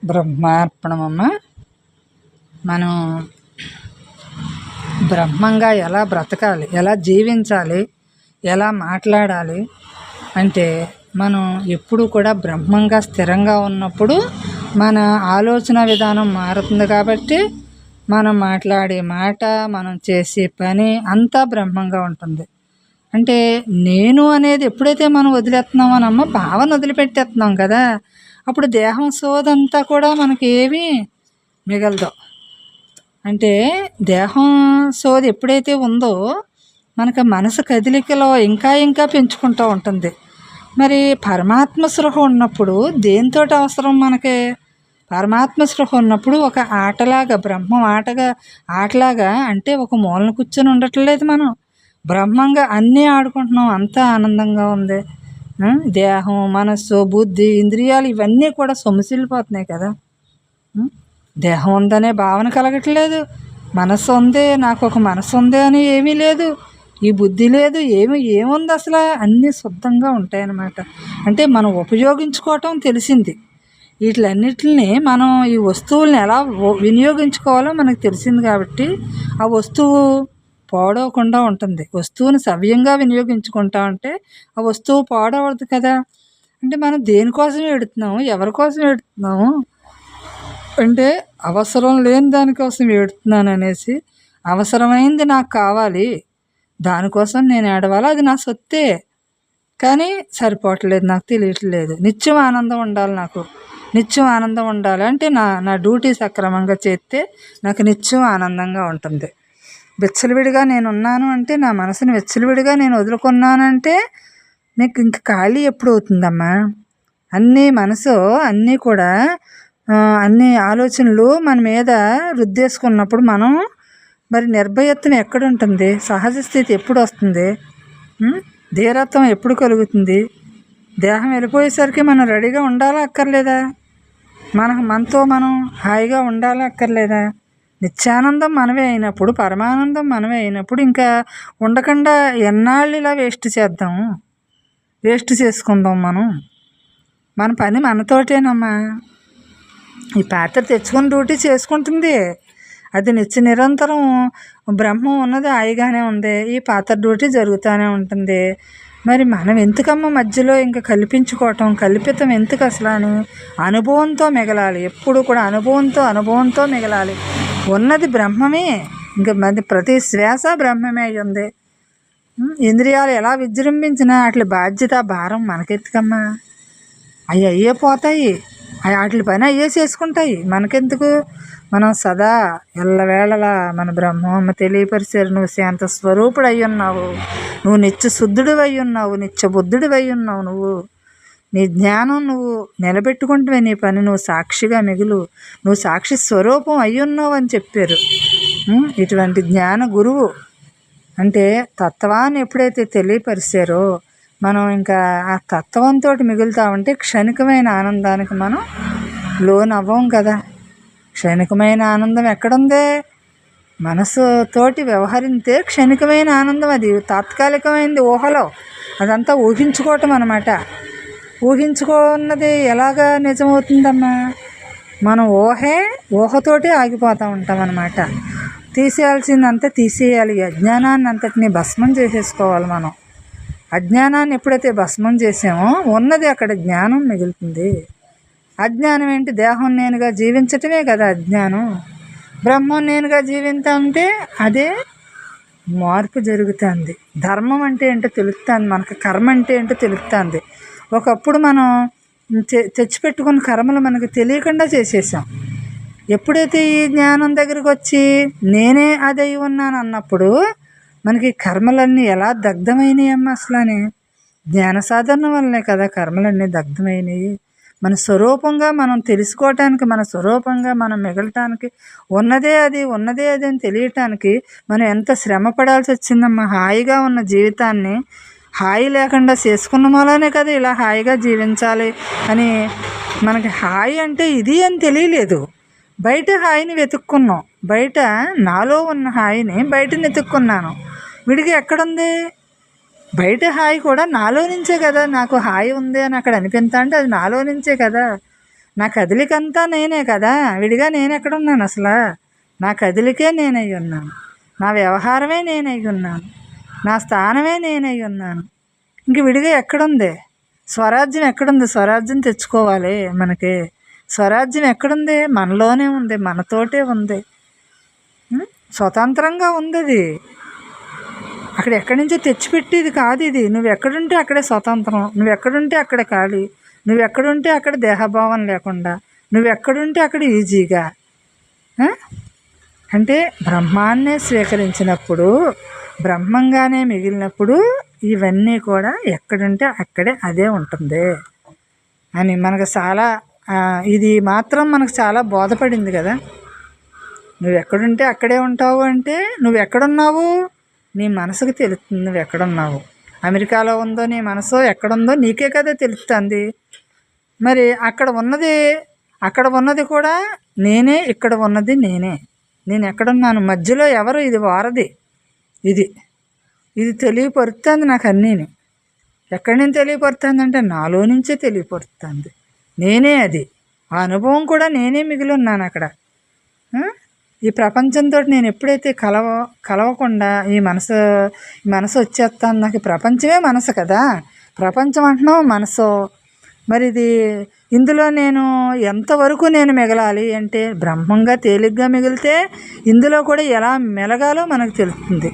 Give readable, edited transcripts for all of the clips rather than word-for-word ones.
బ్రహ్మార్పణమమ్మ. మనం బ్రహ్మంగా ఎలా బ్రతకాలి, ఎలా జీవించాలి, ఎలా మాట్లాడాలి అంటే మనం ఎప్పుడు కూడా బ్రహ్మంగా స్థిరంగా ఉన్నప్పుడు మన ఆలోచన విధానం మారుతుంది. కాబట్టి మనం మాట్లాడే మాట, మనం చేసే పని అంతా బ్రహ్మంగా ఉంటుంది. అంటే నేను అనేది ఎప్పుడైతే మనం వదిలేస్తున్నామోనమ్మ, భావన వదిలిపెట్టేస్తున్నాం కదా, అప్పుడు దేహం సోదంతా కూడా మనకి ఏమీ మిగలదు. అంటే దేహం సోది ఎప్పుడైతే ఉందో మనకు మనసు కదిలికలో ఇంకా ఇంకా పెంచుకుంటూ ఉంటుంది. మరి పరమాత్మ స్పృహ ఉన్నప్పుడు దేనితోటి అవసరం మనకి? పరమాత్మ స్పృహ ఉన్నప్పుడు ఒక ఆటలాగా, బ్రహ్మం ఆటలాగా అంటే ఒక మూలన కూర్చొని ఉండట్లేదు, మనం బ్రహ్మంగా అన్నీ ఆడుకుంటున్నాం. అంతా ఆనందంగా ఉంది. దేహం, మనస్సు, బుద్ధి, ఇంద్రియాలు ఇవన్నీ కూడా సొమ్మసిల్లిపోతున్నాయి కదా. దేహం ఉందనే భావన కలగట్లేదు. మనస్సు ఉంది, నాకు ఒక మనస్సు ఉంది అని ఏమీ లేదు. ఈ బుద్ధి లేదు, ఏముంది అసలు? అన్నీ శుద్ధంగా ఉంటాయన్నమాట. అంటే మనం ఉపయోగించుకోవటం తెలిసింది. వీటిలన్నిటిని మనం ఈ వస్తువుల్ని ఎలా వినియోగించుకోవాలో మనకు తెలిసింది. కాబట్టి ఆ వస్తువు పాడవకుండా ఉంటుంది. వస్తువుని సవ్యంగా వినియోగించుకుంటా ఉంటే ఆ వస్తువు పాడవద్దు కదా. అంటే మనం దేనికోసం ఏడుతున్నాము, ఎవరి కోసం ఏడుతున్నాము అంటే అవసరం లేని దానికోసం ఏడుతున్నాను అనేసి, అవసరమైంది నాకు కావాలి, దానికోసం నేను ఏడవాలి, అది నా సొత్తే, కానీ సరిపోవట్లేదు, నాకు తెలియట్లేదు. నిత్యం ఆనందం ఉండాలి, నాకు నిత్యం ఆనందం ఉండాలి అంటే నా డ్యూటీ సక్రమంగా చేస్తే నాకు నిత్యం ఆనందంగా ఉంటుంది. విచ్చలవిడిగా నేను ఉన్నాను అంటే, నా మనసుని విచ్చలవిడిగా నేను వదులుకున్నానంటే నీకు ఇంక ఖాళీ ఎప్పుడు అవుతుందమ్మా? మనసు అన్నీ కూడా అన్ని ఆలోచనలు మన మీద రుద్దేసుకున్నప్పుడు మనం మరి నిర్భయత్వం ఎక్కడుంటుంది? సహజ స్థితి ఎప్పుడు వస్తుంది? ధీరత్వం ఎప్పుడు కలుగుతుంది? దేహం వెళ్ళిపోయేసరికి మనం రెడీగా ఉండాలా అక్కర్లేదా? మనతో మనం హాయిగా ఉండాలా అక్కర్లేదా? నిత్యానందం మనమే అయినప్పుడు, పరమానందం మనమే అయినప్పుడు ఇంకా ఉండకుండా ఎన్నాళ్ళు ఇలా వేస్ట్ చేసుకుందాం? మన పని మనతోటేనమ్మా. ఈ పాత్ర తెచ్చుకొని డ్యూటీ చేసుకుంటుంది, అది నిరంతరం బ్రహ్మం ఉన్నది హాయిగానే ఉంది, ఈ పాత్ర డ్యూటీ జరుగుతూనే ఉంటుంది. మరి మనం ఎందుకమ్మా మధ్యలో ఇంకా కల్పితం ఎందుకు అసలు అని అనుభవంతో మిగలాలి. ఎప్పుడు కూడా అనుభవంతో మిగలాలి. ఉన్నది బ్రహ్మమే, ఇంకా మరి ప్రతి శ్వాస బ్రహ్మమే అయి ఉంది. ఇంద్రియాలు ఎలా విజృంభించినా వాటి బాధ్యత, భారం మనకెందుకమ్మా? అవి అయ్యే పోతాయి, వాటి పని అయ్యే చేసుకుంటాయి, మనకెందుకు? మనం సదా ఎల్లవేళలా మన బ్రహ్మమ్మ తెలియపరిచారు. నువ్వు శాంత స్వరూపుడు అయి ఉన్నావు, నువ్వు నిత్య శుద్ధుడు అయి ఉన్నావు, నిత్య బుద్ధుడు అయి ఉన్నావు. నువ్వు నీ జ్ఞానం నువ్వు నిలబెట్టుకుంటువే, నీ పని నువ్వు సాక్షిగా మిగులు, నువ్వు సాక్షి స్వరూపం అయి ఉన్నావు అని చెప్పారు. ఇటువంటి జ్ఞాన గురువు అంటే తత్వాన్ని ఎప్పుడైతే తెలియపరిచారో మనం ఇంకా ఆ తత్వంతో మిగులుతామంటే క్షణికమైన ఆనందానికి మనం లోనవ్వం కదా. క్షణికమైన ఆనందం ఎక్కడుంది? మనసుతోటి వ్యవహరిస్తే క్షణికమైన ఆనందం, అది తాత్కాలికమైనది, ఊహలో అదంతా ఊహించుకోవటం అన్నమాట. ఊహించుకున్నది ఎలాగా నిజమవుతుందమ్మా? మనం ఊహతోటి ఆగిపోతూ ఉంటాం అన్నమాట. తీసేయాల్సిందంతా తీసేయాలి. అజ్ఞానాన్ని అంతటినీ భస్మం చేసేసుకోవాలి. మనం అజ్ఞానాన్ని ఎప్పుడైతే భస్మం చేసామో ఉన్నది అక్కడ జ్ఞానం మిగులుతుంది. అజ్ఞానం ఏంటి? దేహం నేనుగా జీవించటమే కదా అజ్ఞానం. బ్రహ్మం నేనుగా జీవించాలంటే అదే మార్పు జరుగుతుంది. ధర్మం అంటే ఏంటో తెలుస్తుంది మనకు, కర్మ అంటే ఏంటో తెలుస్తుంది. ఒకప్పుడు మనం తెచ్చిపెట్టుకున్న కర్మలు మనకు తెలియకుండా చేసేసాం. ఎప్పుడైతే ఈ జ్ఞానం దగ్గరికి వచ్చి నేనే అదై ఉన్నాను అన్నప్పుడు మనకి కర్మలన్నీ ఎలా దగ్ధమైనవి అమ్మ? అసలని జ్ఞాన సాధన వల్లనే కదా కర్మలన్నీ దగ్ధమైనవి. మన స్వరూపంగా మనం తెలుసుకోవటానికి, మన స్వరూపంగా మనం మిగలటానికి, ఉన్నదే అది అని తెలియటానికి మనం ఎంత శ్రమ పడాల్సి వచ్చిందమ్మా. హాయిగా ఉన్న జీవితాన్ని హాయి లేకుండా చేసుకున్న మూలనే కదా ఇలా హాయిగా జీవించాలి అని. మనకి హాయి అంటే ఇది అని తెలియలేదు. బయట హాయిని వెతుక్కున్నాం, బయట నాలో ఉన్న హాయిని బయట వెతుక్కున్నాను. విడిగా ఎక్కడుంది? బయట హాయి కూడా నాలో నుంచే కదా. నాకు హాయి ఉంది అని అక్కడ అనిపించా అంటే అది నాలో నుంచే కదా. నా కదలికంతా నేనే కదా, విడిగా నేను ఎక్కడున్నాను అసలు? నా కదలికే నేనై ఉన్నాను, నా వ్యవహారమే నేనై ఉన్నాను, నా స్థానమే నేనై ఉన్నాను. ఇంక విడిగా ఎక్కడుంది? స్వరాజ్యం ఎక్కడుంది? స్వరాజ్యం తెచ్చుకోవాలి మనకి. స్వరాజ్యం ఎక్కడుంది? మనలోనే ఉంది, మనతోటే ఉంది. స్వతంత్రంగా ఉంది అది. అక్కడ ఎక్కడి నుంచో తెచ్చిపెట్టేది కాదు ఇది. నువ్వు ఎక్కడుంటే అక్కడే స్వతంత్రం, నువ్వు ఎక్కడుంటే అక్కడే ఖాళీ, నువ్వు ఎక్కడుంటే అక్కడ దేహభావం లేకుండా, నువ్వు ఎక్కడుంటే అక్కడ ఈజీగా. అంటే బ్రహ్మాన్నే స్వీకరించినప్పుడు, బ్రహ్మంగానే మిగిలినప్పుడు ఇవన్నీ కూడా ఎక్కడుంటే అక్కడే అదే ఉంటుంది అని మనకు చాలా ఇది మాత్రం మనకు చాలా బోధపడింది కదా. నువ్వు ఎక్కడుంటే అక్కడే ఉంటావు అంటే నువ్వు ఎక్కడున్నావు నీ మనసుకు తెలుస్తుంది. నువ్వు ఎక్కడున్నావు, అమెరికాలో ఉందో నీ మనసు ఎక్కడుందో నీకే కదా తెలుస్తుంది. మరి అక్కడ ఉన్నది కూడా నేనే, ఇక్కడ ఉన్నది నేనే. నేను ఎక్కడున్నాను, మధ్యలో ఎవరు? ఇది వారది. ఇది తెలియపరుస్తుంది నాకు అన్నీని. ఎక్కడి నుంచి తెలియపరుస్తుంది అంటే నాలో నుంచే తెలియపరుస్తుంది. నేనే అది. ఆ అనుభవం కూడా నేనే మిగిలి ఉన్నాను అక్కడ. ఈ ప్రపంచంతో నేను ఎప్పుడైతే కలవకుండా ఈ మనసు వచ్చేస్తాను. నాకు ప్రపంచమే మనసు కదా, ప్రపంచం అంటున్నావు మనసు. మరి ఇందులో నేను ఎంతవరకు నేను మిగలాలి అంటే బ్రహ్మంగా తేలిగ్గా మిగిలితే ఇందులో కూడా ఎలా మెలగాలో మనకు తెలుస్తుంది.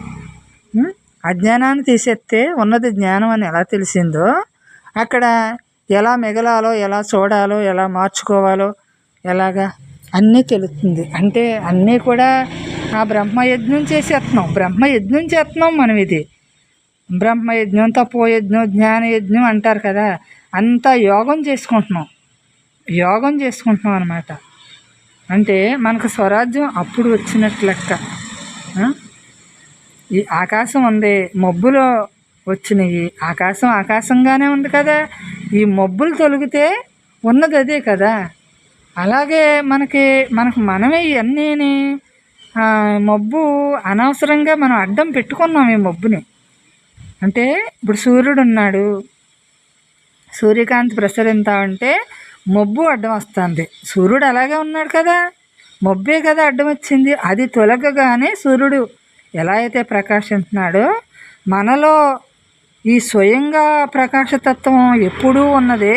అజ్ఞానాన్ని తీసేస్తే ఉన్నది జ్ఞానం అని ఎలా తెలిసిందో అక్కడ ఎలా మిగలాలో, ఎలా చూడాలో, ఎలా మార్చుకోవాలో, ఎలాగా అన్నీ తెలుస్తుంది. అంటే అన్నీ కూడా ఆ బ్రహ్మయజ్ఞం చేస్తున్నాం మనం. ఇది బ్రహ్మయజ్ఞం, తపోయజ్ఞం, జ్ఞానయజ్ఞం అంటారు కదా. అంతా యోగం చేసుకుంటున్నాం అన్నమాట. అంటే మనకు స్వరాజ్యం అప్పుడు వచ్చినట్లు లెక్క. ఈ ఆకాశం ఉంది, మబ్బులు వచ్చినాయి, ఆకాశంగానే ఉంది కదా. ఈ మబ్బులు తొలగితే ఉన్నది అదే కదా. అలాగే మనకు మనమే ఇవన్నీ మబ్బు అనవసరంగా మనం అడ్డం పెట్టుకున్నాం ఈ మబ్బుని. అంటే ఇప్పుడు సూర్యుడు ఉన్నాడు, సూర్యకాంతి ప్రసరింతా ఉంటే మబ్బు అడ్డం వస్తుంది. సూర్యుడు అలాగే ఉన్నాడు కదా, మబ్బే కదా అడ్డం వచ్చింది. అది తొలగగానే సూర్యుడు ఎలా అయితే ప్రకాశిస్తున్నాడో మనలో ఈ స్వయంగా ప్రకాశతత్వం ఎప్పుడూ ఉన్నదే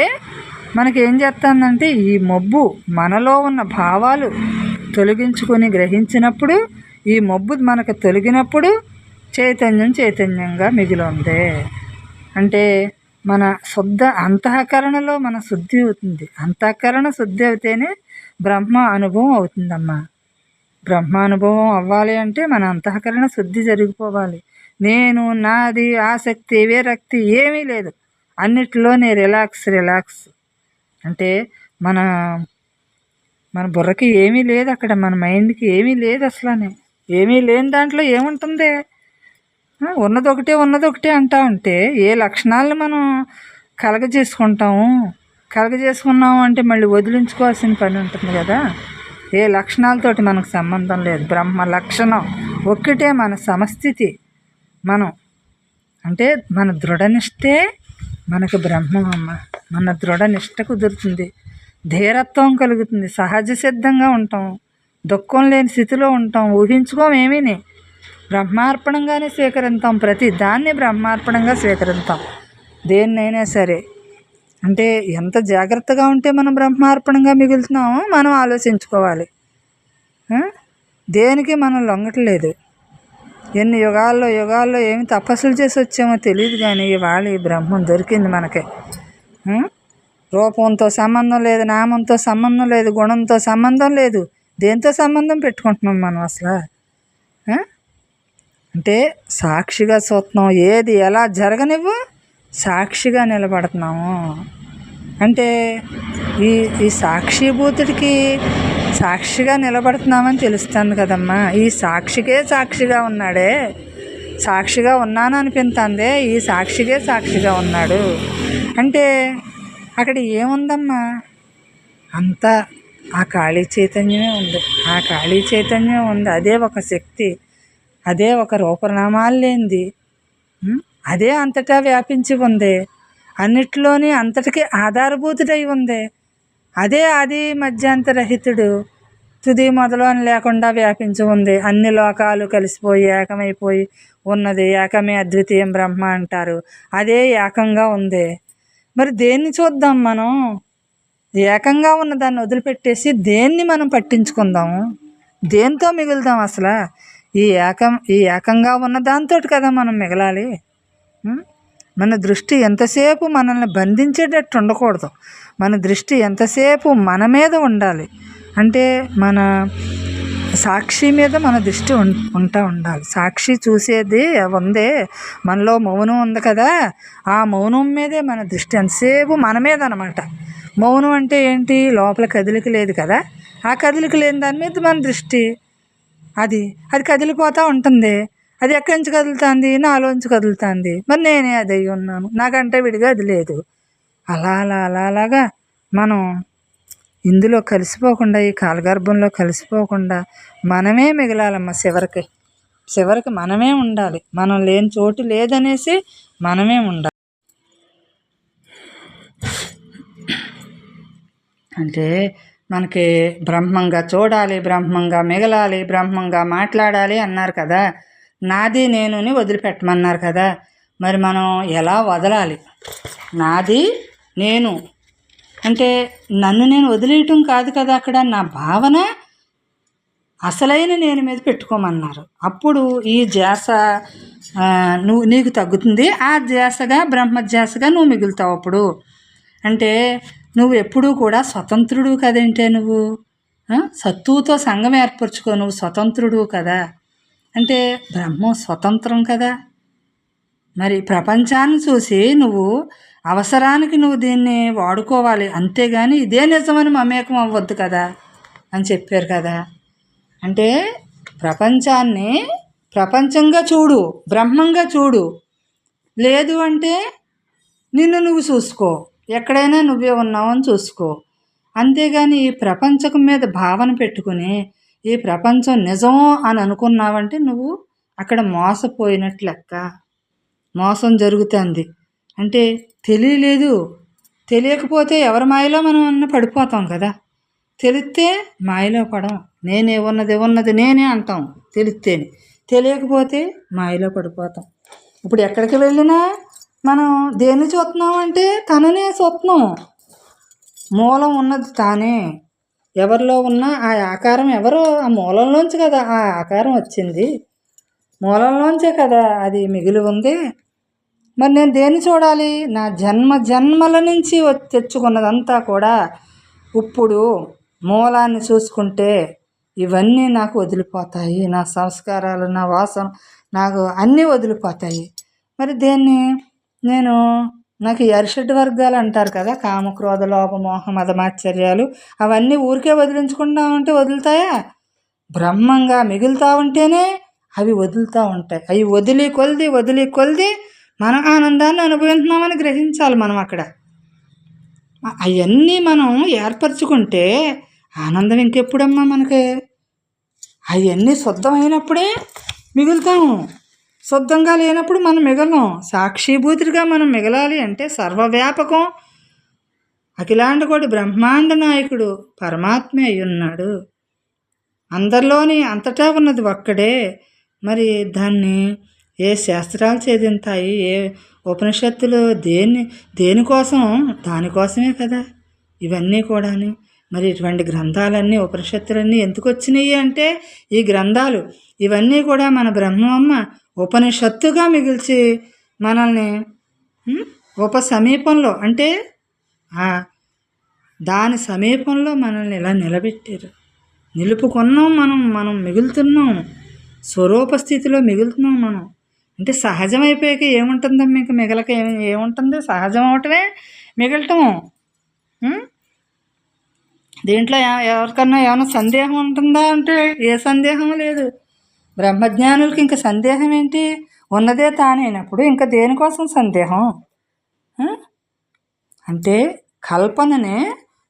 మనకి ఏం చేస్తుందంటే ఈ మబ్బు మనలో ఉన్న భావాలు తొలగించుకొని గ్రహించినప్పుడు ఈ మబ్బు మనకు తొలగినప్పుడు చైతన్యంగా మిగిలి ఉంది. అంటే మన శుద్ధ అంతఃకరణలో మన శుద్ధి అవుతుంది. అంతఃకరణ శుద్ధి అవుతేనే బ్రహ్మ అనుభవం అవుతుందమ్మా. బ్రహ్మ అనుభవం అవ్వాలి అంటే మన అంతఃకరణ శుద్ధి జరిగిపోవాలి. నేను, నాది, ఆసక్తి, విరక్తి ఏమీ లేదు, అన్నిటిలోనే రిలాక్స్. అంటే మన బుర్రకి ఏమీ లేదు అక్కడ, మన మైండ్కి ఏమీ లేదు అసలు. ఏమీ లేని దాంట్లో ఏముంటుంది? ఉన్నదొకటే అంటా ఉంటే ఏ లక్షణాలను మనం కలగజేసుకున్నాము అంటే మళ్ళీ వదిలించుకోవాల్సిన పని ఉంటుంది కదా. ఏ లక్షణాలతోటి మనకు సంబంధం లేదు. బ్రహ్మ లక్షణం ఒక్కటే మన సమస్థితి. మనం అంటే మన దృఢనిష్టే మనకు బ్రహ్మం అమ్మ. మన దృఢనిష్ట కుదురుతుంది, ధీరత్వం కలుగుతుంది, సహజ సిద్ధంగా ఉంటాం, దుఃఖం లేని స్థితిలో ఉంటాం, ఊహించుకోమేమీని బ్రహ్మార్పణంగానే స్వీకరిస్తాం. ప్రతి దాన్ని బ్రహ్మార్పణంగా స్వీకరిస్తాం, దేన్నైనా సరే. అంటే ఎంత జాగ్రత్తగా ఉంటే మనం బ్రహ్మార్పణంగా మిగులుతున్నామో మనం ఆలోచించుకోవాలి. దేనికి మనం లొంగట్లేదు. ఎన్ని యుగాల్లో ఏమి తపస్సులు చేసి వచ్చామో తెలియదు, కానీ ఇవాళ ఈ బ్రహ్మం దొరికింది మనకి. రూపంతో సంబంధం లేదు, నామంతో సంబంధం లేదు, గుణంతో సంబంధం లేదు, దేంతో సంబంధం పెట్టుకుంటున్నాం మనం అసలు? అంటే సాక్షిగా చూస్తున్నాం, ఏది ఎలా జరగనివ్వు సాక్షిగా నిలబడుతున్నాము. అంటే ఈ సాక్షిభూతుడికి సాక్షిగా నిలబడుతున్నామని తెలుస్తుంది కదమ్మా. ఈ సాక్షికే సాక్షిగా ఉన్నాడే, సాక్షిగా ఉన్నాను అనిపిస్తుందే, ఈ సాక్షికే సాక్షిగా ఉన్నాడు అంటే అక్కడ ఏముందమ్మా? అంతా ఆ ఖాళీ చైతన్యమే ఉంది. ఆ ఖాళీ చైతన్యం ఉంది, అదే ఒక శక్తి, అదే ఒక రూపనామాలు లేనిది, అదే అంతటా వ్యాపించి ఉంది, అన్నిట్లోని అంతటికీ ఆధారభూతుడై ఉంది. అదే ఆది మధ్యాంతరహితుడు, తుది మొదలు అని లేకుండా వ్యాపించి ఉంది. అన్ని లోకాలు కలిసిపోయి ఏకమైపోయి ఉన్నది. ఏకమే అద్వితీయం బ్రహ్మ అంటారు. అదే ఏకంగా ఉంది. మరి దేన్ని చూద్దాం మనం? ఏకంగా ఉన్న దాన్ని వదిలిపెట్టేసి దేన్ని మనం పట్టించుకుందాము? దేంతో మిగులుదాం అసలు? ఈ ఏకంగా ఉన్న దాంతో కదా మనం మిగలాలి. మన దృష్టి ఎంతసేపు మనల్ని బంధించేటట్టు ఉండకూడదు. మన దృష్టి ఎంతసేపు మన మీద ఉండాలి. అంటే మన సాక్షి మీద మన దృష్టి ఉండాలి. సాక్షి చూసేది ఉందే, మనలో మౌనం ఉంది కదా, ఆ మౌనం మీదే మన దృష్టి ఎంతసేపు మన మీద అనమాట. మౌనం అంటే ఏంటి? లోపల కదలిక లేదు కదా, ఆ కదలిక లేని దాని మీద మన దృష్టి. అది కదిలిపోతూ ఉంటుంది. అది ఎక్కడి నుంచి కదులుతుంది? నాలోంచి కదులుతుంది. మరి నేనే అది అయి ఉన్నాను, నాకంటే విడిగా అది లేదు. అలాగా మనం ఇందులో కలిసిపోకుండా, ఈ కాలగర్భంలో కలిసిపోకుండా మనమే మిగలాలమ్మ. చివరికి మనమే ఉండాలి. మనం లేని చోటు లేదనేసి మనమే ఉండాలి. అంటే మనకి బ్రహ్మంగా చూడాలి, బ్రహ్మంగా మిగలాలి, బ్రహ్మంగా మాట్లాడాలి అన్నారు కదా. నాది నేనుని వదిలిపెట్టమన్నారు కదా. మరి మనం ఎలా వదలాలి? నాది నేను అంటే నన్ను నేను వదిలేయటం కాదు కదా. అక్కడ నా భావన అసలైన నేను మీద పెట్టుకోమన్నారు. అప్పుడు ఈ ధ్యాస నీకు తగ్గుతుంది. ఆ ధ్యాసగా బ్రహ్మధ్యాసగా నువ్వు మిగులుతావు. అప్పుడు అంటే నువ్వు ఎప్పుడూ కూడా స్వతంత్రుడు కదేంటే, నువ్వు సత్తువుతో సంఘం ఏర్పరచుకో. నువ్వు స్వతంత్రుడు కదా. అంటే బ్రహ్మం స్వతంత్రం కదా. మరి ప్రపంచాన్ని చూసి నువ్వు అవసరానికి నువ్వు దీన్ని వాడుకోవాలి, అంతేగాని ఇదే నిజమని మమేకం అవ్వద్దు కదా అని చెప్పారు కదా. అంటే ప్రపంచాన్ని ప్రపంచంగా చూడు, బ్రహ్మంగా చూడు. లేదు అంటే నిన్ను నువ్వు చూసుకో, ఎక్కడైనా నువ్వే ఉన్నావు అని చూసుకో. అంతేగాని ఈ ప్రపంచం మీద భావన పెట్టుకుని ఈ ప్రపంచం నిజం అని అనుకున్నావంటే నువ్వు అక్కడ మోసపోయినట్లు లెక్క. మోసం జరుగుతుంది. అంటే తెలియలేదు. తెలియకపోతే ఎవరి మాయలో మనం పడిపోతాం కదా. తెలిస్తే మాయలో పడం. నేనే ఉన్నది నేనే అంటాం తెలిస్తేనే. తెలియకపోతే మాయలో పడిపోతాం. ఇప్పుడు ఎక్కడికి వెళ్ళినా మనం దేన్ని చూస్తున్నాం అంటే తననే చూస్తున్నాం. మూలం ఉన్నది తానే. ఎవరిలో ఉన్న ఆ ఆకారం ఎవరో, ఆ మూలంలోంచి కదా ఆ ఆకారం వచ్చింది. మూలంలోంచే కదా అది మిగిలి ఉంది. మరి నేను దేన్ని చూడాలి? నా జన్మల నుంచి తెచ్చుకున్నదంతా కూడా ఇప్పుడు మూలాన్ని చూసుకుంటే ఇవన్నీ నాకు వదిలిపోతాయి. నా సంస్కారాలు, నా వాసన, నాకు అన్నీ వదిలిపోతాయి. మరి దేన్ని నాకు ఈ అరిషడ్ వర్గాలు అంటారు కదా, కామ క్రోధ లోభ మోహ మదమాశ్చర్యాలు, అవన్నీ ఊరికే వదిలించుకుంటామంటే వదులుతాయా? బ్రహ్మంగా మిగులుతూ ఉంటేనే అవి వదులుతూ ఉంటాయి. అవి వదిలి కొలిది మనం ఆనందాన్ని అనుభవిస్తున్నామని గ్రహించాలి. మనం అక్కడ అవన్నీ మనం ఏర్పరచుకుంటే ఆనందం ఇంకెప్పుడమ్మా మనకి? అవన్నీ శుద్ధమైనప్పుడే మిగులుతాము. శుద్ధంగా లేనప్పుడు మనం మిగలం. సాక్షిభూతిగా మనం మిగలాలి అంటే సర్వవ్యాపకం, అఖిలాండకోటి బ్రహ్మాండ నాయకుడు పరమాత్మే అయి ఉన్నాడు. అందరిలోని అంతటా ఉన్నది ఒక్కడే. మరి దాన్ని ఏ శాస్త్రాలు ఛేదింతాయి? ఏ ఉపనిషత్తులు దేనికోసం? దానికోసమే కదా ఇవన్నీ కూడాని. మరి ఇటువంటి గ్రంథాలన్నీ, ఉపనిషత్తులన్నీ ఎందుకు వచ్చినాయి అంటే ఈ గ్రంథాలు ఇవన్నీ కూడా మన బ్రహ్మమ్మ ఉపనిషత్తుగా మిగిల్చి మనల్ని సమీపంలో అంటే దాని సమీపంలో మనల్ని ఇలా నిలబెట్టారు. నిలుపుకున్నాం. మనం మిగులుతున్నాం. స్వరూప స్థితిలో మిగులుతున్నాం మనం. అంటే సహజమైపోయాక ఏముంటుందమ్మా? మీకు మిగలక ఏముంటుంది? సహజం అవటమే మిగలటం. దీంట్లో ఎవరికన్నా ఏమైనా సందేహం ఉంటుందా అంటే ఏ సందేహం లేదు. బ్రహ్మజ్ఞానులకి ఇంకా సందేహం ఏంటి? ఉన్నదే తానైనప్పుడు ఇంకా దేనికోసం సందేహం? అంటే కల్పననే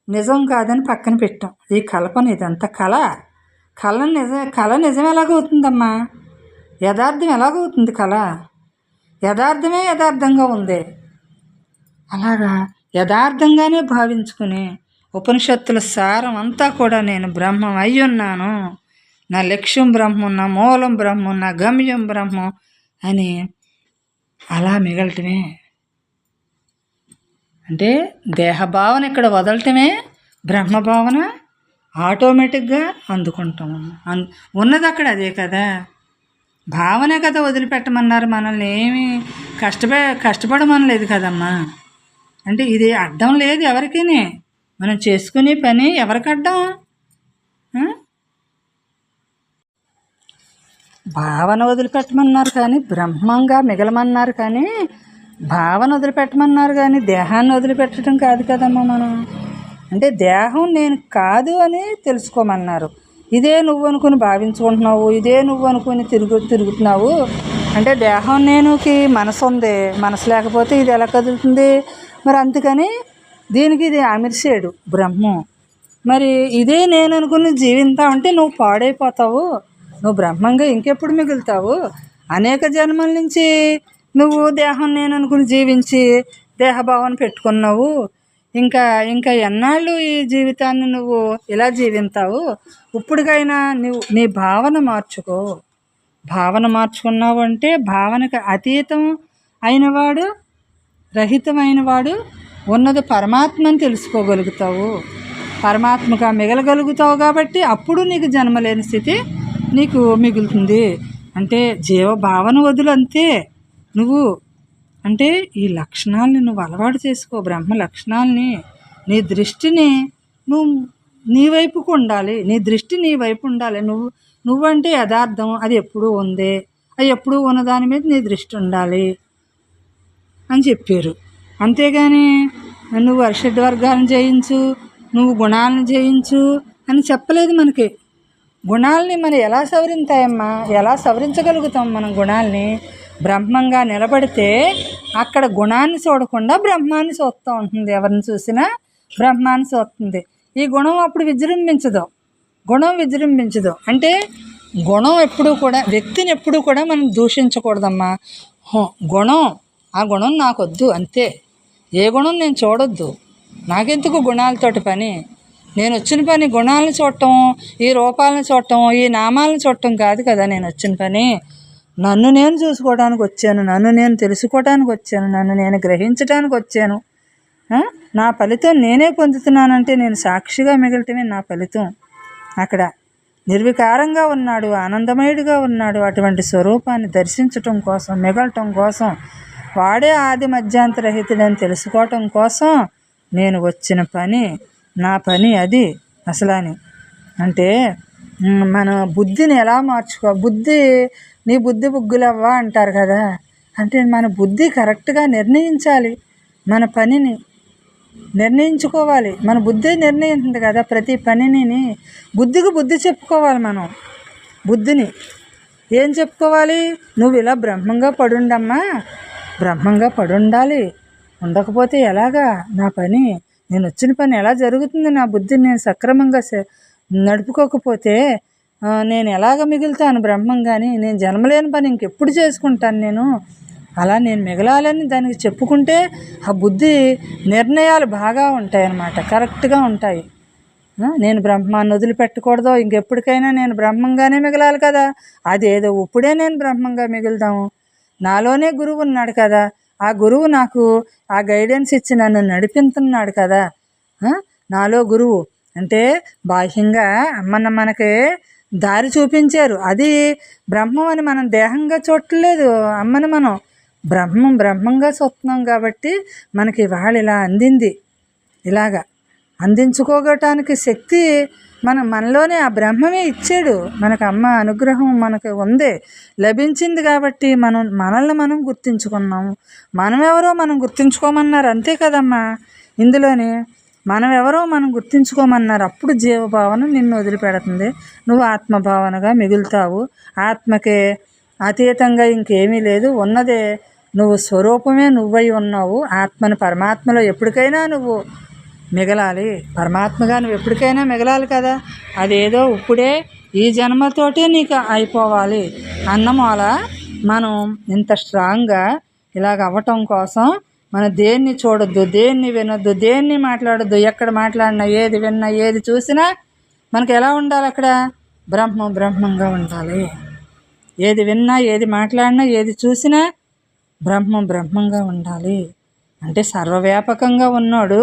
నిజం కాదని పక్కన పెట్టాం. ఈ కల్పన ఇదంతా కళ నిజం ఎలాగవుతుందమ్మా? యథార్థం ఎలాగవుతుంది? కళ యథార్థమే యథార్థంగా ఉంది. అలాగా యథార్థంగానే భావించుకుని ఉపనిషత్తుల సారం అంతా కూడా నేను బ్రహ్మం అయ్యున్నాను, నా లక్ష్యం బ్రహ్మం, నా మూలం బ్రహ్మం, నా గమ్యం బ్రహ్మం అని అలా మిగలటమే. అంటే దేహభావన ఇక్కడ వదలటమే బ్రహ్మభావన ఆటోమేటిక్గా అందుకుంటాం. ఉన్నది అక్కడ అదే కదా, భావనే కదా వదిలిపెట్టమన్నారు. మనల్ని ఏమి కష్టపడమనలేదు కదమ్మా. అంటే ఇది అడ్డం లేదు ఎవరికి, మనం చేసుకునే పని ఎవరికి అడ్డం? భావన వదిలిపెట్టమన్నారు కానీ బ్రహ్మంగా మిగలమన్నారు, కానీ భావన వదిలిపెట్టమన్నారు కానీ దేహాన్ని వదిలిపెట్టడం కాదు కదమ్మా. మనం అంటే దేహం నేను కాదు అని తెలుసుకోమన్నారు. ఇదే నువ్వు అనుకుని భావించుకుంటున్నావు, ఇదే నువ్వు అనుకుని తిరుగుతున్నావు. అంటే దేహం నేనుకి మనసు ఉంది, మనసు లేకపోతే ఇది ఎలా కదులుతుంది? మరి అందుకని దీనికి ఇది అమిర్చేడు బ్రహ్మం. మరి ఇదే నేను అనుకుని జీవింతావు అంటే నువ్వు పాడైపోతావు, నువ్వు బ్రహ్మంగా ఇంకెప్పుడు మిగులుతావు? అనేక జన్మల నుంచి నువ్వు దేహం నేను అనుకుని జీవించి దేహభావన పెట్టుకున్నావు. ఇంకా ఇంకా ఎన్నాళ్ళు ఈ జీవితాన్ని నువ్వు ఇలా జీవింతావు? ఇప్పటికైనా నీ భావన మార్చుకో. భావన మార్చుకున్నావు అంటే భావనకు అతీతం అయినవాడు, రహితమైనవాడు, ఉన్నది పరమాత్మని తెలుసుకోగలుగుతావు, పరమాత్మగా మిగలగలుగుతావు. కాబట్టి అప్పుడు నీకు జన్మలేని స్థితి నీకు మిగులుతుంది. అంటే జీవభావన వదులు అంతే. నువ్వు అంటే ఈ లక్షణాలని నువ్వు అలవాటు చేసుకో, బ్రహ్మ లక్షణాలని. నీ దృష్టిని నువ్వు నీ వైపుకు ఉండాలి, నీ దృష్టి నీ వైపు ఉండాలి. నువ్వంటే యథార్థం, అది ఎప్పుడూ ఉంది, అది ఎప్పుడూ ఉన్నదాని మీద నీ దృష్టి ఉండాలి అని చెప్పారు. అంతేగాని నువ్వు అరిషడ్ వర్గాలను జయించు, నువ్వు గుణాలను జయించు అని చెప్పలేదు మనకి. గుణాలని మనం ఎలా సవరింతాయమ్మా? ఎలా సవరించగలుగుతాం మనం గుణాలని? బ్రహ్మంగా నిలబడితే అక్కడ గుణాన్ని చూడకుండా బ్రహ్మాన్ని చూస్తూ ఉంటుంది. ఎవరిని చూసినా బ్రహ్మాన్ని చూస్తుంది. ఈ గుణం అప్పుడు విజృంభించదు, గుణం విజృంభించదు. అంటే గుణం ఎప్పుడూ కూడా, వ్యక్తిని ఎప్పుడూ కూడా మనం దూషించకూడదమ్మా. గుణం, ఆ గుణం నాకొద్దు అంతే. ఏ గుణం నేను చూడొద్దు, నాకెందుకు గుణాలతోటి పని? నేను వచ్చిన పని గుణాలను చూడటం, ఈ రూపాలను చూడటం, ఈ నామాలను చూడటం కాదు కదా నేను వచ్చిన పని. నన్ను నేను చూసుకోవడానికి వచ్చాను, నన్ను నేను తెలుసుకోవడానికి వచ్చాను, నన్ను నేను గ్రహించడానికి వచ్చాను. నా ఫలితం నేనే పొందుతున్నానంటే నేను సాక్షిగా మిగలటమే నా ఫలితం. అక్కడ నిర్వికారంగా ఉన్నాడు, ఆనందమయుడిగా ఉన్నాడు. అటువంటి స్వరూపాన్ని దర్శించటం కోసం, మిగలటం కోసం, వాడే ఆది మధ్యాంతరహితుడని తెలుసుకోవటం కోసం నేను వచ్చిన పని, నా పని అది అసలని. అంటే మన బుద్ధిని ఎలా మార్చుకో, నీ బుద్ధి బుగ్గులవ్వా అంటారు కదా. అంటే మన బుద్ధి కరెక్ట్గా నిర్ణయించాలి, మన పనిని నిర్ణయించుకోవాలి. మన బుద్ధి నిర్ణయిస్తుంది కదా ప్రతి పనిని. బుద్ధికి బుద్ధి చెప్పుకోవాలి. మనం బుద్ధిని ఏం చెప్పుకోవాలి? నువ్వు ఇలా బ్రహ్మంగా పడుండమ్మా, బ్రహ్మంగా పడుండాలి, ఉండకపోతే ఎలాగా నా పని, నేను వచ్చిన పని ఎలా జరుగుతుంది? నా బుద్ధిని నేను సక్రమంగా నడుపుకోకపోతే నేను ఎలాగ మిగులుతాను బ్రహ్మంగాని? నేను జన్మలేని పని ఇంకెప్పుడు చేసుకుంటాను నేను? అలా నేను మిగలాలని దానికి చెప్పుకుంటే ఆ బుద్ధి నిర్ణయాలు బాగా ఉంటాయన్నమాట, కరెక్ట్గా ఉంటాయి. నేను బ్రహ్మాన్ని వదిలిపెట్టకూడదు, ఇంకెప్పటికైనా నేను బ్రహ్మంగానే మిగలాలి కదా. అదేదో ఇప్పుడే నేను బ్రహ్మంగా మిగులుదాము. నాలోనే గురువు ఉన్నాడు కదా, ఆ గురువు నాకు ఆ గైడెన్స్ ఇచ్చి నన్ను నడిపిస్తున్నాడు కదా. నాలో గురువు అంటే బాహ్యంగా మనకి దారి చూపించారు, అది బ్రహ్మం అని మనం దేహంగా చూడట్లేదు. అమ్మని మనం బ్రహ్మంగా చూస్తున్నాం కాబట్టి మనకి ఇవాళ ఇలా అందింది. ఇలాగా అందించుకోగటానికి శక్తి మనలోనే ఆ బ్రహ్మమే ఇచ్చాడు. మనకు అమ్మ అనుగ్రహం మనకు ఉంది, లభించింది. కాబట్టి మనల్ని మనం గుర్తించుకున్నాము. మనమెవరో మనం గుర్తించుకోమన్నారు, అంతే కదమ్మా. ఇందులోనే మనమెవరో మనం గుర్తించుకోమన్నారు. అప్పుడు జీవభావన నిన్ను వదిలిపెడుతుంది, నువ్వు ఆత్మభావనగా మిగులుతావు. ఆత్మకే అతీతంగా ఇంకేమీ లేదు, ఉన్నదే నువ్వు స్వరూపమే నువ్వై ఉన్నావు. ఆత్మను పరమాత్మలో ఎప్పటికైనా నువ్వు మిగలాలి, పరమాత్మగా నువ్వు ఎప్పటికైనా మిగలాలి కదా. అదేదో ఇప్పుడే ఈ జన్మతోటే నీకు అయిపోవాలి అన్నమాల మనం ఇంత స్ట్రాంగ్గా ఇలాగ అవ్వటం కోసం మనం దేన్ని చూడొద్దు, దేన్ని వినొద్దు, దేన్ని మాట్లాడొద్దు. ఎక్కడ మాట్లాడినా, ఏది విన్నా, ఏది చూసినా మనకి ఎలా ఉండాలి? అక్కడ బ్రహ్మంగా ఉండాలి. ఏది విన్నా, ఏది మాట్లాడినా, ఏది చూసినా బ్రహ్మంగా ఉండాలి. అంటే సర్వవ్యాపకంగా ఉన్నాడు,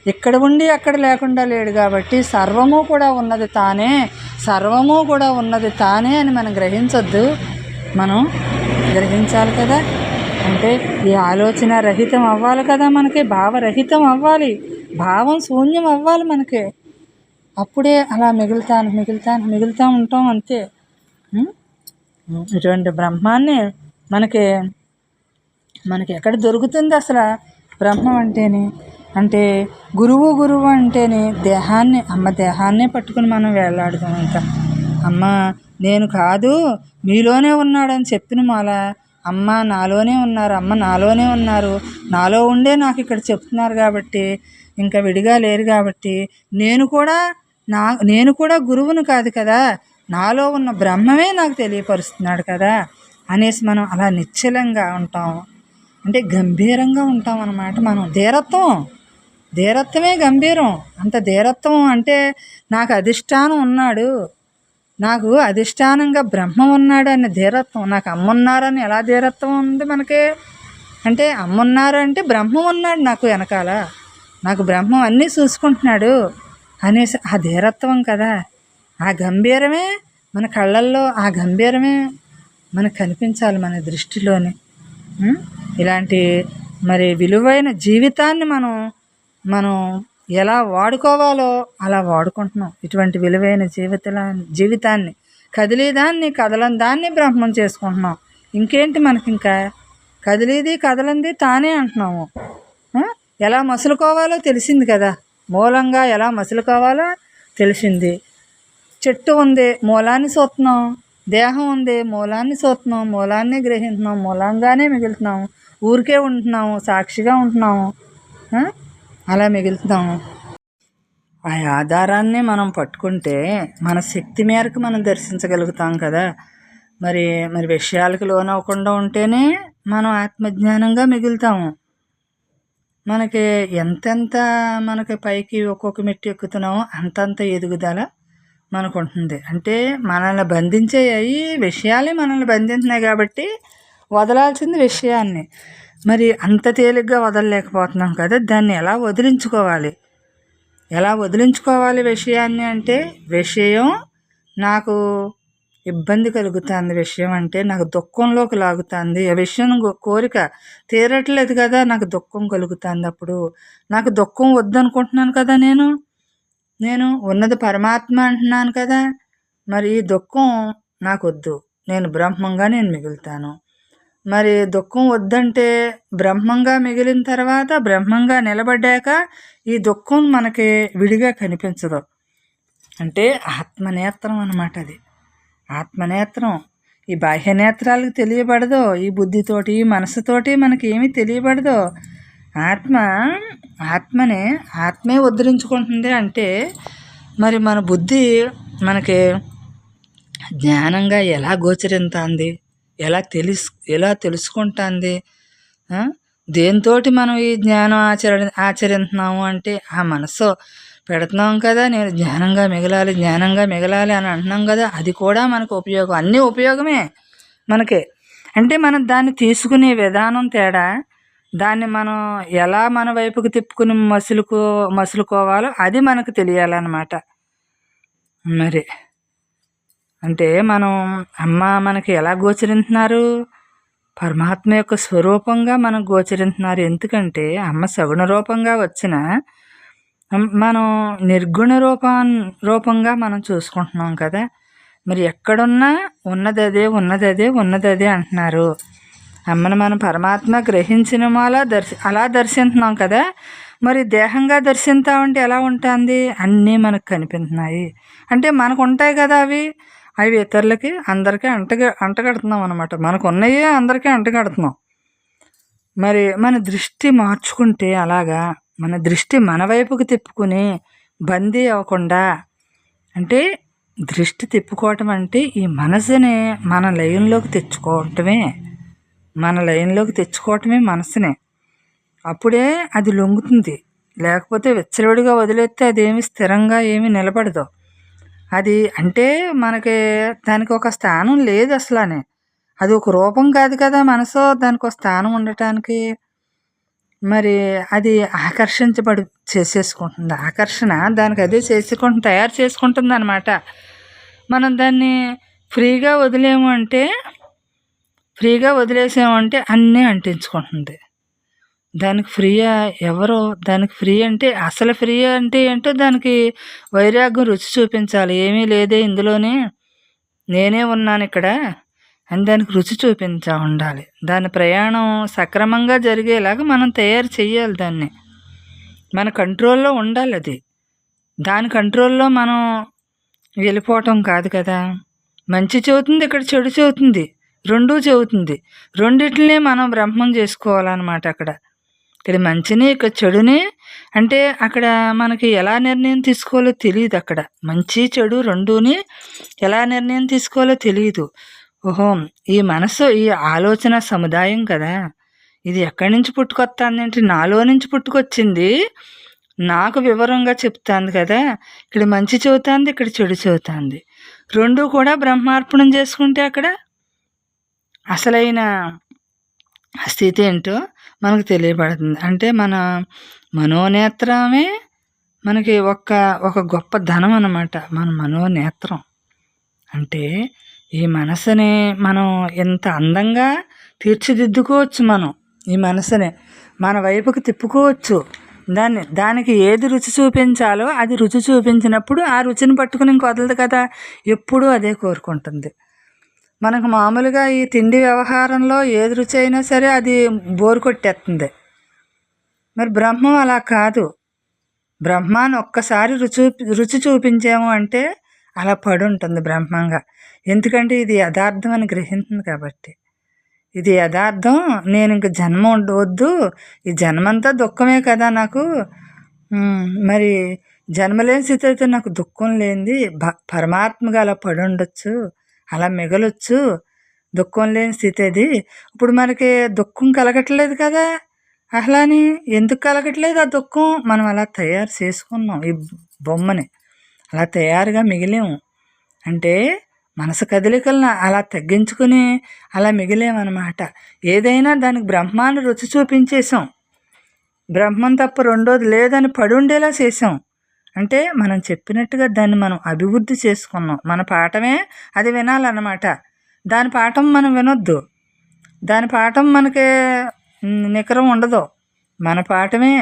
ఇక్కడ ఉండి అక్కడ లేకుండా లేడు. కాబట్టి సర్వము కూడా ఉన్నది తానే అని మనం గ్రహించొద్దు. మనం గ్రహించాలి కదా. అంటే ఈ ఆలోచన రహితం అవ్వాలి కదా, మనకి భావరహితం అవ్వాలి, భావం శూన్యం అవ్వాలి మనకి. అప్పుడే అలా మిగులుతూ ఉంటాం అంతే. ఇటువంటి బ్రహ్మాన్ని మనకి ఎక్కడ దొరుకుతుంది అసలు? బ్రహ్మం అంటేనే, అంటే గురువు అంటేనే అమ్మ దేహాన్నే పట్టుకుని మనం వేలాడుతాం. ఇంకా అమ్మ నేను కాదు మీలోనే ఉన్నాడని చెప్పిన మాల అమ్మ నాలోనే ఉన్నారు, నాలో ఉండే నాకు ఇక్కడ చెప్తున్నారు కాబట్టి, ఇంకా విడిగా లేరు కాబట్టి నేను కూడా గురువును కాదు కదా, నాలో ఉన్న బ్రహ్మమే నాకు తెలియపరుస్తున్నాడు కదా అనేసి మనం అలా నిశ్చలంగా ఉంటాం. అంటే గంభీరంగా ఉంటాం అన్నమాట. మనం ధీరత్వమే గంభీరం. అంత ధీరత్వం అంటే నాకు అధిష్టానం ఉన్నాడు, నాకు అధిష్టానంగా బ్రహ్మ ఉన్నాడు అనే ధీరత్వం. నాకు అమ్మ ఉన్నారని ఎలా ధీరత్వం ఉంది మనకి? అంటే అమ్మ ఉన్నారు అంటే బ్రహ్మం ఉన్నాడు నాకు వెనకాల, నాకు బ్రహ్మం అన్నీ చూసుకుంటున్నాడు అనేసి ఆ ధీరత్వం కదా. ఆ గంభీరమే మన కళ్ళల్లో, ఆ గంభీరమే మనకు కనిపించాలి మన దృష్టిలోని. ఇలాంటి మరి విలువైన జీవితాన్ని మనం ఎలా వాడుకోవాలో అలా వాడుకుంటున్నాం. ఇటువంటి విలువైన జీవితాన్ని కదిలేదాన్ని కదలని దాన్ని బ్రహ్మం చేసుకుంటున్నాం. ఇంకేంటి మనకి? ఇంకా కదిలేది కదలంది తానే అంటున్నాము. ఎలా మసులుకోవాలో తెలిసింది కదా, మూలంగా ఎలా మసులుకోవాలో తెలిసింది. చెట్టు ఉంది, మూలాన్ని చూస్తున్నాం. దేహం ఉంది, మూలాన్ని చూస్తున్నాం, మూలాన్ని గ్రహిస్తున్నాం, మూలంగానే మిగులుతున్నాం. ఊరికే ఉంటున్నాము, సాక్షిగా ఉంటున్నాము, అలా మిగులుతున్నాము. ఆ ఆధారాన్ని మనం పట్టుకుంటే మన శక్తి మేరకు మనం దర్శించగలుగుతాం కదా. మరి విషయాలకు లోనవ్వకుండా ఉంటేనే మనం ఆత్మజ్ఞానంగా మిగులుతాము. మనకి ఎంతెంత మనకి పైకి ఒక్కొక్క మెట్టు ఎక్కుతున్నామో అంతంత ఎదుగుదల మనకు ఉంటుంది. అంటే మనల్ని బంధించే విషయాలే మనల్ని బంధించినాయి కాబట్టి వదలాల్సింది విషయాన్ని. మరి అంత తేలిగ్గా వదలలేకపోతున్నాం కదా. దాన్ని ఎలా వదిలించుకోవాలి విషయాన్ని? అంటే విషయం నాకు ఇబ్బంది కలుగుతుంది, విషయం అంటే నాకు దుఃఖంలోకి లాగుతుంది, ఆ విషయం కోరిక తీరట్లేదు కదా, నాకు దుఃఖం కలుగుతుంది. అప్పుడు నాకు దుఃఖం వద్దనుకుంటున్నాను కదా, నేను ఉన్నది పరమాత్మ అంటున్నాను కదా. మరి ఈ దుఃఖం నాకు వద్దు, నేను బ్రహ్మంగా మిగులుతాను. మరి దుఃఖం వద్దంటే బ్రహ్మంగా మిగిలిన తర్వాత, బ్రహ్మంగా నిలబడ్డాక ఈ దుఃఖం మనకి విడిగా కనిపించదు. అంటే ఆత్మనేత్రం అన్నమాట. అది ఆత్మనేత్రం. ఈ బాహ్యనేత్రాలకు తెలియబడదు, ఈ బుద్ధితోటి ఈ మనసుతోటి మనకి ఏమీ తెలియబడదు. ఆత్మే ఉద్ధరించుకుంటుంది. అంటే మరి మన బుద్ధి మనకి జ్ఞానంగా ఎలా గోచరిస్తుంది, ఎలా తెలుసుకుంటుంది? దేంతోటి మనం ఈ జ్ఞానం ఆచరిస్తున్నాము అంటే ఆ మనసు పెడుతున్నాం కదా. నేను జ్ఞానంగా మిగలాలి అని అంటున్నాం కదా. అది కూడా మనకు ఉపయోగం, అన్నీ ఉపయోగమే మనకి. అంటే మనం దాన్ని తీసుకునే విధానం తేడా, దాన్ని మనం ఎలా మన వైపుకు తిప్పుకుని మసులుకోవాలో అది మనకు తెలియాలన్నమాట. మరి అంటే అమ్మ మనకి ఎలా గోచరిస్తున్నారు? పరమాత్మ యొక్క స్వరూపంగా మనకు గోచరిస్తున్నారు. ఎందుకంటే అమ్మ సగుణ రూపంగా వచ్చిన మనం నిర్గుణ రూపంగా మనం చూసుకుంటున్నాం కదా. మరి ఎక్కడున్నా ఉన్నదదే అంటున్నారు. అమ్మను మనం పరమాత్మ గ్రహించిన అలా దర్శించున్నాం కదా. మరి దేహంగా దర్శించామంటే ఎలా ఉంటుంది? అన్నీ మనకు కనిపిస్తున్నాయి. అంటే మనకు ఉంటాయి కదా అవి ఇతరులకి అందరికీ అంటగడుతున్నాం అన్నమాట. మనకు ఉన్నాయే అందరికీ అంటగడుతున్నాం. మరి మన దృష్టి మార్చుకుంటే, అలాగా మన దృష్టి మన వైపుకి తిప్పుకుని బందీ అవ్వకుండా, అంటే దృష్టి తిప్పుకోవటం అంటే ఈ మనసుని మన లయంలోకి తెచ్చుకోవటమే మనసునే. అప్పుడే అది లొంగుతుంది. లేకపోతే విచ్చలవిడిగా వదిలేస్తే అదేమి స్థిరంగా ఏమీ నిలబడదు. అది అంటే మనకి దానికి ఒక స్థానం లేదు అసలని. అది ఒక రూపం కాదు కదా మనసు, దానికి ఒక స్థానం ఉండటానికి. మరి అది చేసేసుకుంటుంది. ఆకర్షణ దానికి అదే తయారు చేసుకుంటుంది అనమాట. మనం దాన్ని ఫ్రీగా వదిలేసామంటే అన్నీ అంటించుకుంటుంది. దానికి దానికి ఫ్రీ అంటే అసలు ఫ్రీ అంటే ఏంటో దానికి వైరాగ్యం రుచి చూపించాలి. ఏమీ లేదే ఇందులోనే, నేనే ఉన్నాను ఇక్కడ అని దానికి రుచి చూపించా ఉండాలి. దాని ప్రయాణం సక్రమంగా జరిగేలాగా మనం తయారు చేయాలి దాన్ని. మన కంట్రోల్లో ఉండాలి అది. దాని కంట్రోల్లో మనం వెళ్ళిపోవటం కాదు కదా. మంచి చెబుతుంది, ఇక్కడ చెడు చెబుతుంది, రెండూ చెబుతుంది. రెండిటినే మనం బ్రహ్మం చేసుకోవాలన్నమాట. ఇక్కడ మంచిని, ఇక్కడ చెడుని. అంటే అక్కడ మనకి ఎలా నిర్ణయం తీసుకోవాలో తెలియదు. అక్కడ మంచి చెడు రెండూని ఎలా నిర్ణయం తీసుకోవాలో తెలియదు. ఓహో, ఈ మనసు ఈ ఆలోచన సముదాయం కదా, ఇది ఎక్కడి నుంచి పుట్టుకొస్తుందంటే నాలో నుంచి పుట్టుకొచ్చింది, నాకు వివరంగా చెప్తాంది కదా. ఇక్కడ మంచి చెబుతుంది, ఇక్కడ చెడు చెబుతుంది. రెండూ కూడా బ్రహ్మార్పణం చేసుకుంటే అక్కడ అసలైన స్థితి ఏంటో మనకు తెలియబడుతుంది. అంటే మన మనోనేత్రమే మనకి ఒక గొప్ప ధనం అన్నమాట. మన మనోనేత్రం అంటే ఈ మనసుని మనం ఎంత అందంగా తీర్చిదిద్దుకోవచ్చు. మనం ఈ మనసుని మన వైపుకి తిప్పుకోవచ్చు. దానికి ఏది రుచి చూపించాలో అది రుచి చూపించినప్పుడు ఆ రుచిని పట్టుకుని ఇంక వదలదు కదా, ఎప్పుడూ అదే కోరుకుంటుంది. మనకు మామూలుగా ఈ తిండి వ్యవహారంలో ఏది రుచి అయినా సరే అది బోరు కొట్టేస్తుంది. మరి బ్రహ్మం అలా కాదు. బ్రహ్మాన్ని ఒక్కసారి రుచి చూపించాము అంటే అలా పడి ఉంటుంది బ్రహ్మంగా. ఎందుకంటే ఇది యథార్థం అని గ్రహించింది కాబట్టి. ఇది యథార్థం, నేను ఇంక జన్మ ఉండవద్దు, ఈ జన్మంతా దుఃఖమే కదా నాకు. మరి జన్మలేని స్థితి అయితే నాకు దుఃఖం లేనిది పరమాత్మగా అలా పడి ఉండొచ్చు, అలా మిగలొచ్చు. దుఃఖం లేని స్థితి అది. ఇప్పుడు మనకి దుఃఖం కలగట్లేదు కదా, అసలని ఎందుకు కలగట్లేదు ఆ దుఃఖం? మనం అలా తయారు చేసుకున్నాం ఈ బొమ్మని, అలా తయారుగా మిగిలేము. అంటే మనసు కదలికలను అలా తగ్గించుకుని అలా మిగిలేమన్నమాట. ఏదైనా దానికి బ్రహ్మాన్ని రుచి చూపించేసాం. బ్రహ్మం తప్ప రెండోది లేదని పడుండేలా చేసాం. అంటే మనం చెప్పినట్టుగా దాన్ని మనం అభివృద్ధి చేసుకున్నాం. మన పాఠమే అది వినాలన్నమాట. దాని పాఠం మనం వినొద్దు. దాని పాఠం మనకి నికరం ఉండదు. మన పాఠమే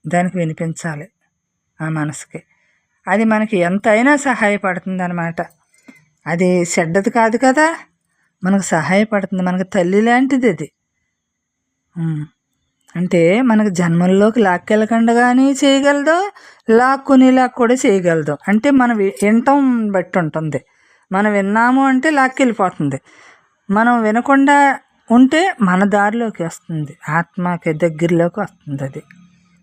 దానికి వినిపించాలి ఆ మనసుకి. అది మనకి ఎంతైనా సహాయపడుతుంది అన్నమాట. అది చెడ్డది కాదు కదా, మనకు సహాయపడుతుంది. మనకు తల్లి లాంటిది అది. అంటే మనకు జన్మల్లోకి లాక్కెళ్ళకుండా కానీ చేయగలదు, లాక్కునేలా కూడా చేయగలదు. అంటే మనం వినటం బట్టి ఉంటుంది. మనం విన్నాము అంటే లాక్కెళ్ళిపోతుంది. మనం వినకుండా ఉంటే మన దారిలోకి వస్తుంది, ఆత్మకి దగ్గరలోకి వస్తుంది. అది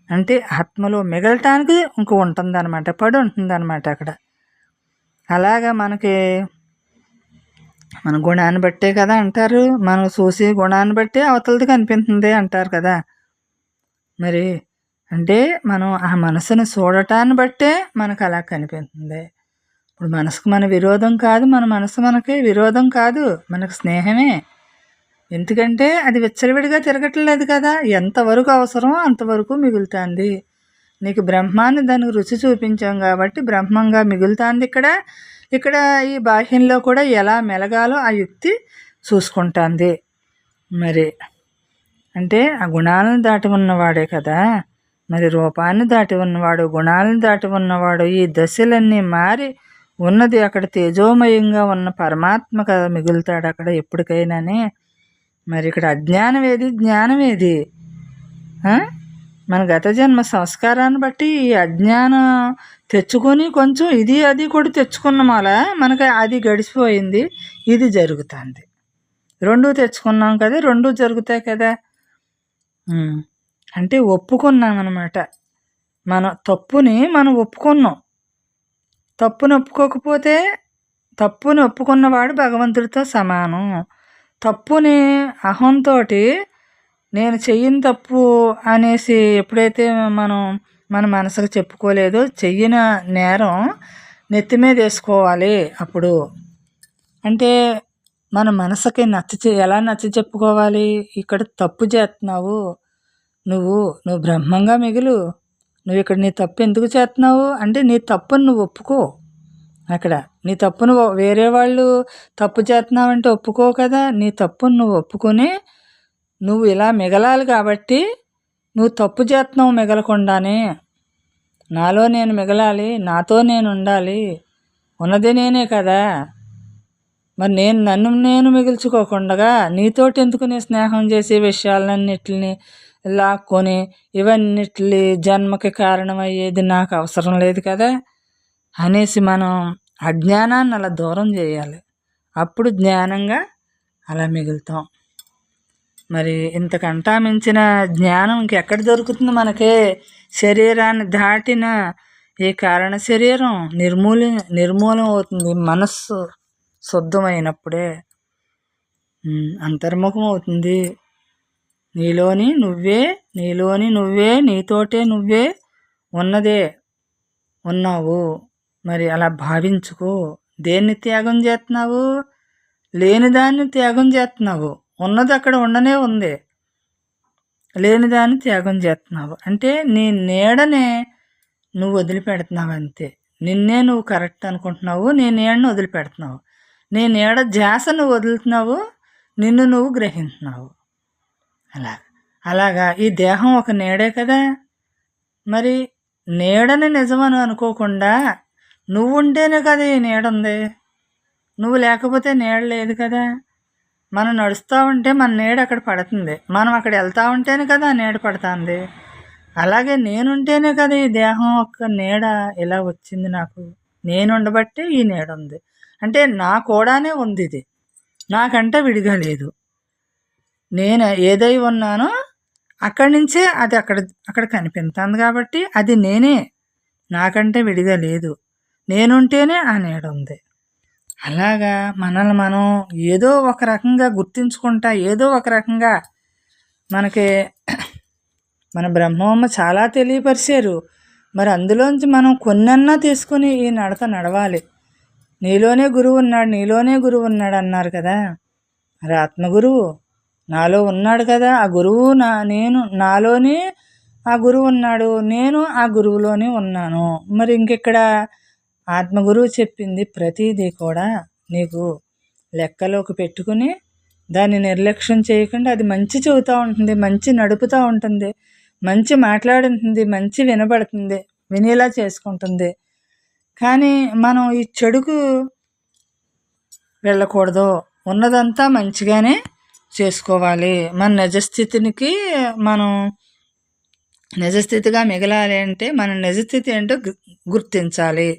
అంటే ఆత్మలో మిగలటానికి ఇంక ఉంటుంది అనమాట, పడి ఉంటుంది అనమాట అక్కడ. అలాగా మనకి మన గుణాన్ని బట్టే కదా అంటారు. మనం చూసే గుణాన్ని బట్టే అవతలది కనిపిస్తుంది అంటారు కదా. మరి అంటే మనం ఆ మనసుని చూడటాన్ని బట్టే మనకు అలా కనిపిస్తుంది. ఇప్పుడు మనసుకు మన విరోధం కాదు, మన మనసు మనకి విరోధం కాదు, మనకు స్నేహమే. ఎందుకంటే అది విచ్చలవిడిగా తిరగట్లేదు కదా, ఎంతవరకు అవసరమో అంతవరకు మిగులుతుంది. నీకు బ్రహ్మాన్ని దానికి రుచి చూపించాం కాబట్టి బ్రహ్మంగా మిగులుతుంది. ఇక్కడ ఈ బాహ్యంలో కూడా ఎలా మెలగాలో ఆ యుక్తి చూసుకుంటుంది. మరి అంటే ఆ గుణాలను దాటి ఉన్నవాడే కదా, మరి రూపాన్ని దాటి ఉన్నవాడు, గుణాలను దాటి ఉన్నవాడు, ఈ దశలన్నీ మారి ఉన్నది అక్కడ తేజోమయంగా ఉన్న పరమాత్మ కదా మిగులుతాడు అక్కడ ఎప్పటికైనానే. మరి ఇక్కడ అజ్ఞానం ఏది, జ్ఞానం ఏది? మన గత జన్మ సంస్కారాన్ని బట్టి ఈ అజ్ఞానం తెచ్చుకొని కొంచెం ఇది అది కూడా తెచ్చుకున్నాం. అలా మనకి అది గడిచిపోయింది, ఇది జరుగుతుంది. రెండూ తెచ్చుకున్నాం కదా, రెండూ జరుగుతాయి కదా. అంటే ఒప్పుకున్నాం అన్నమాట. మన తప్పుని మనం ఒప్పుకున్నాం. తప్పుని ఒప్పుకోకపోతే, తప్పుని ఒప్పుకున్నవాడు భగవంతుడితో సమానం. తప్పుని అహంతో నేను చెయ్యని తప్పు అనేసి ఎప్పుడైతే మనం మన మనసుకు చెప్పుకోలేదో చెయ్యన నేరం నెత్తి మీద వేసుకోవాలి. అప్పుడు అంటే మన మనసుకి ఎలా నచ్చ చెప్పుకోవాలి? ఇక్కడ తప్పు చేస్తున్నావు నువ్వు నువ్వు బ్రహ్మంగా మిగులు, నువ్వు ఇక్కడ నీ తప్పు ఎందుకు చేస్తున్నావు అంటే నీ తప్పును నువ్వు ఒప్పుకో. అక్కడ నీ తప్పును వేరే వాళ్ళు తప్పు చేస్తున్నావంటే ఒప్పుకో కదా. నీ తప్పును నువ్వు ఒప్పుకొని నువ్వు ఇలా మిగలాలి కాబట్టి నువ్వు తప్పు చేస్తున్నావు మిగలకుండానే. నాలో నేను మిగలాలి, నాతో నేను ఉండాలి, ఉన్నది నేనే కదా. మరి నన్ను నేను మిగిల్చుకోకుండా నీతోటి ఎందుకు నేను స్నేహం చేసే విషయాలన్నిటిని లాక్కొని ఇవన్నిటి జన్మకి కారణమయ్యేది నాకు అవసరం లేదు కదా అనేసి మనం అజ్ఞానాన్ని అలా దూరం చేయాలి. అప్పుడు జ్ఞానంగా అలా మిగులుతాం. మరి ఇంతకంటా మించిన జ్ఞానం ఇంకెక్కడ దొరుకుతుంది మనకే? శరీరాన్ని దాటిన ఈ కారణ శరీరం నిర్మూలం అవుతుంది. మనస్సు శుద్ధమైనప్పుడే అంతర్ముఖం అవుతుంది. నీలోని నువ్వే నీతోటే నువ్వే ఉన్నదే ఉన్నావు. మరి అలా భావించుకో. దేన్ని త్యాగం చేస్తున్నావు? లేనిదాన్ని త్యాగం చేస్తున్నావు. ఉన్నది అక్కడ ఉండనే ఉంది, లేనిదాన్ని త్యాగం చేస్తున్నావు అంటే నీ నీడనే నువ్వు వదిలిపెడుతున్నావు అంతే. నిన్నే నువ్వు కరెక్ట్ అనుకుంటున్నావు, నీ నీడను వదిలిపెడుతున్నావు. నీ నీడ ధ్యాస నువ్వు వదులుతున్నావు, నిన్ను నువ్వు గ్రహించున్నావు. అలాగా ఈ దేహం ఒక నీడే కదా. మరి నీడని నిజమని అనుకోకుండా నువ్వు ఉంటేనే కదా ఈ నీడ ఉంది, నువ్వు లేకపోతే నీడ లేదు కదా. మనం నడుస్తూ ఉంటే మన నీడ అక్కడ పడుతుంది, మనం అక్కడ వెళ్తూ ఉంటేనే కదా నీడ పడుతుంది. అలాగే నేనుంటేనే కదా ఈ దేహం యొక్క నీడ ఇలా వచ్చింది నాకు. నేను ఉండబట్టే ఈ నీడ ఉంది అంటే నా కూడానే ఉంది, ఇది నాకంటే విడిగా లేదు. నేను ఏదై ఉన్నానో అక్కడి నుంచే అది అక్కడ కనిపిస్తుంది కాబట్టి అది నేనే, నాకంటే విడిగా లేదు. నేనుంటేనే ఆ నీడ ఉంది. అలాగా మనల్ని మనం ఏదో ఒక రకంగా గుర్తించుకుంటా, ఏదో ఒక రకంగా మనకి మన బ్రహ్మమ్మ చాలా తెలియపరిచారు. మరి అందులోంచి మనం కొన్నన్నా తీసుకుని ఈ నడత నడవాలి. నీలోనే గురువు ఉన్నాడు అన్నారు కదా. మరి ఆత్మగురువు నాలో ఉన్నాడు కదా. ఆ గురువు నాలోనే ఆ గురువు ఉన్నాడు, నేను ఆ గురువులోనే ఉన్నాను. మరి ఇంకెక్కడ ఆత్మగురువు చెప్పింది ప్రతిదీ కూడా నీకు లెక్కలోకి పెట్టుకుని దాన్ని నిర్లక్ష్యం చేయకుండా అది మంచి చెబుతూ ఉంటుంది, మంచి నడుపుతూ ఉంటుంది, మంచి మాట్లాడుతుంది, మంచి వినబడుతుంది, వినేలా చేసుకుంటుంది. కానీ మనం ఈ చెడుకు వెళ్ళకూడదు, ఉన్నదంతా మంచిగానే చేసుకోవాలి. మన నిజస్థితికి మనం నిజస్థితిగా మిగలాలి అంటే మన నిజస్థితి ఏంటో గుర్తించాలి.